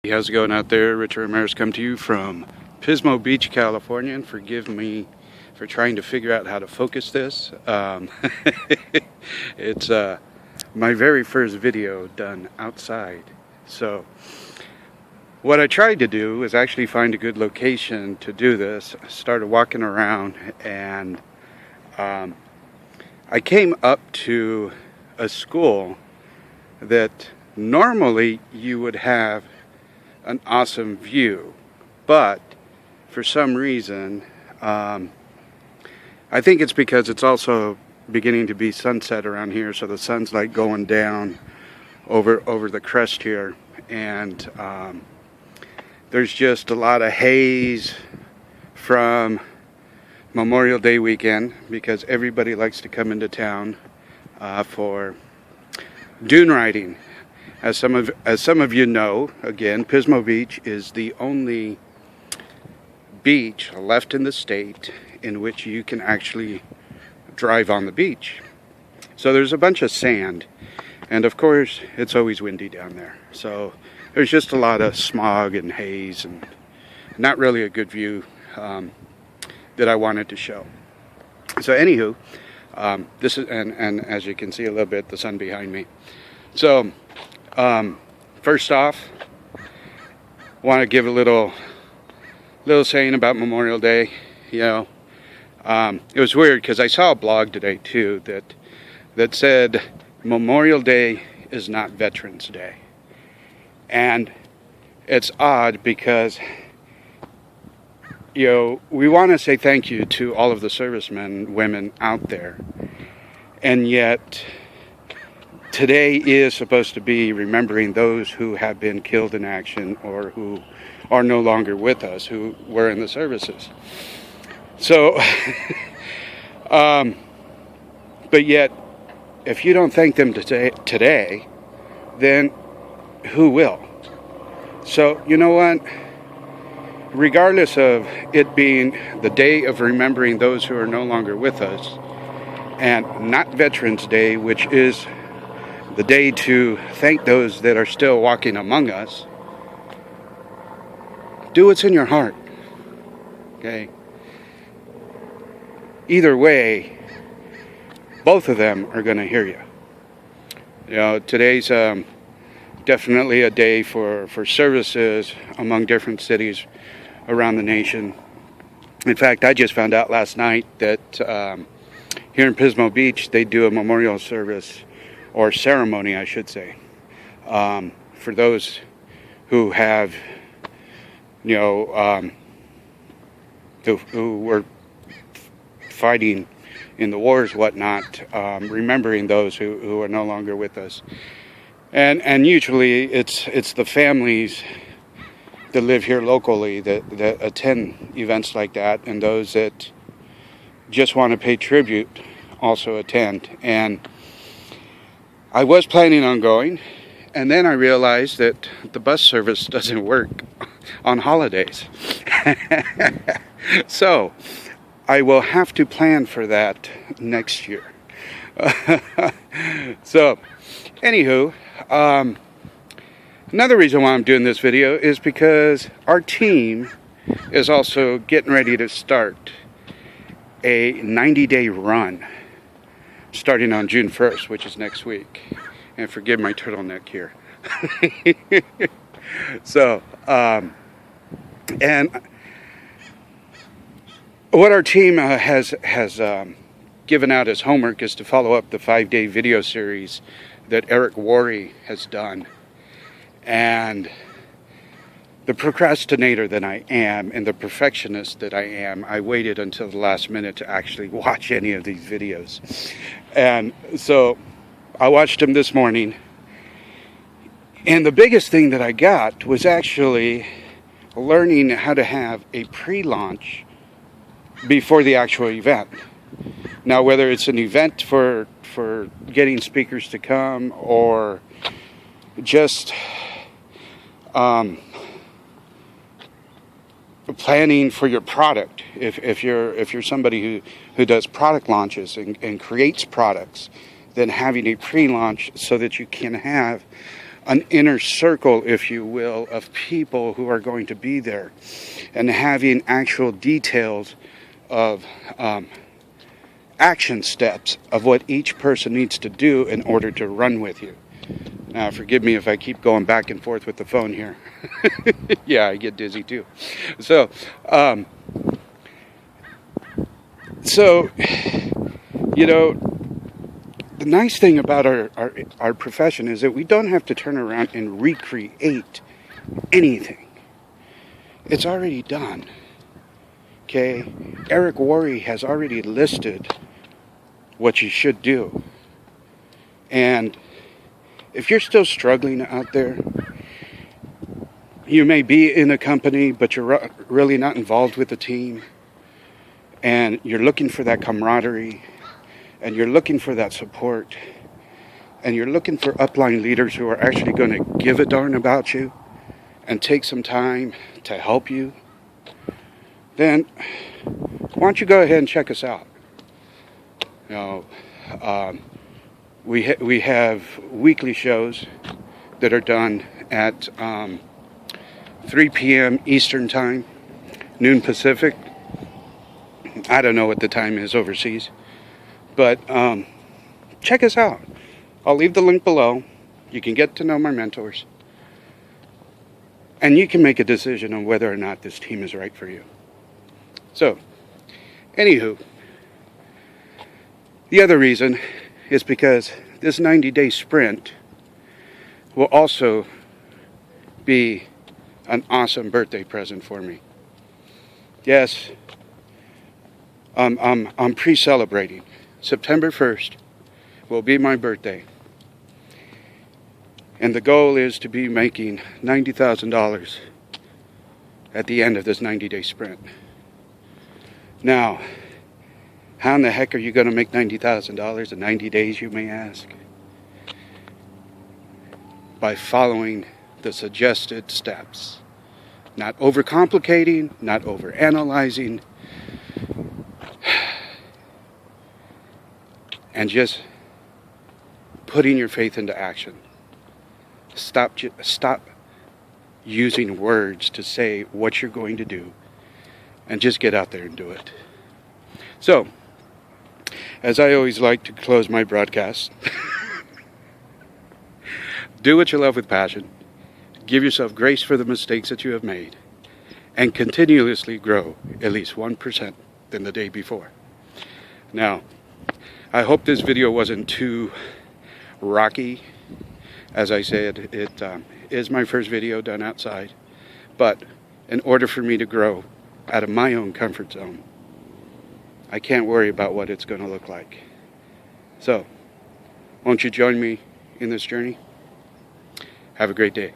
How's it going out there? Richard Ramirez come to you from Pismo Beach, California, and forgive me for trying to figure out how to focus this. It's my very first video done outside. So what I tried to do is actually find a good location to do this. I started walking around and I came up to a school that normally you would have an awesome view, but for some reason I think it's because it's also beginning to be sunset around here, so the sun's like going down over the crest here, and there's just a lot of haze from Memorial Day weekend because everybody likes to come into town for dune riding. As some of you know, again, Pismo Beach is the only beach left in the state in which you can actually drive on the beach. So there's a bunch of sand, and of course it's always windy down there. So there's just a lot of smog and haze and not really a good view that I wanted to show. So anywho, this is, and as you can see a little bit, the sun behind me. So first off, want to give a little saying about Memorial Day. You know, it was weird because I saw a blog today too that said Memorial Day is not Veterans Day, and it's odd because, you know, we want to say thank you to all of the servicemen and women out there, and yet today is supposed to be remembering those who have been killed in action or who are no longer with us, who were in the services. So, but yet, if you don't thank them today, then who will? So, you know what? Regardless of it being the day of remembering those who are no longer with us, and not Veterans Day, which is the day to thank those that are still walking among us, do what's in your heart. Okay? Either way, both of them are going to hear you. You know, today's definitely a day for services among different cities around the nation. In fact, I just found out last night that here in Pismo Beach, they do a memorial service, or ceremony, I should say, for those who have, you know, who were fighting in the wars, whatnot, remembering those who are no longer with us. And usually it's the families that live here locally that attend events like that, and those that just want to pay tribute also attend. And I was planning on going, and then I realized that the bus service doesn't work on holidays. So I will have to plan for that next year. So anywho, another reason why I'm doing this video is because our team is also getting ready to start a 90-day run starting on June 1st, which is next week. And forgive my turtleneck here. So, and what our team has given out as homework is to follow up the 5-day video series that Eric Worre has done. And the procrastinator that I am and the perfectionist that I am, I waited until the last minute to actually watch any of these videos. And so I watched them this morning. And the biggest thing that I got was actually learning how to have a pre-launch before the actual event. Now, whether it's an event for getting speakers to come, or just planning for your product, if you're somebody who does product launches and creates products, then having a pre-launch so that you can have an inner circle, if you will, of people who are going to be there, and having actual details of action steps of what each person needs to do in order to run with you. Now, forgive me if I keep going back and forth with the phone here. Yeah, I get dizzy too. So, you know, the nice thing about our profession is that we don't have to turn around and recreate anything. It's already done. Okay? Eric Worre has already listed what you should do. And if you're still struggling out there, you may be in a company, but you're really not involved with the team, and you're looking for that camaraderie, and you're looking for that support, and you're looking for upline leaders who are actually going to give a darn about you and take some time to help you, then why don't you go ahead and check us out? You know, we have weekly shows that are done at 3 p.m. Eastern Time, noon Pacific. I don't know what the time is overseas. But check us out. I'll leave the link below. You can get to know my mentors. And you can make a decision on whether or not this team is right for you. So, anywho, the other reason is because this 90-day sprint will also be an awesome birthday present for me. Yes, I'm pre-celebrating. September 1st will be my birthday. And the goal is to be making $90,000 at the end of this 90-day sprint. Now, how in the heck are you going to make $90,000 in 90 days, you may ask? By following the suggested steps. Not overcomplicating, not overanalyzing, and just putting your faith into action. Stop using words to say what you're going to do, and just get out there and do it. So, as I always like to close my broadcast, do what you love with passion, give yourself grace for the mistakes that you have made, and continuously grow at least 1% than the day before. Now, I hope this video wasn't too rocky. As I said, it is my first video done outside, but in order for me to grow out of my own comfort zone, I can't worry about what it's going to look like. So, won't you join me in this journey? Have a great day.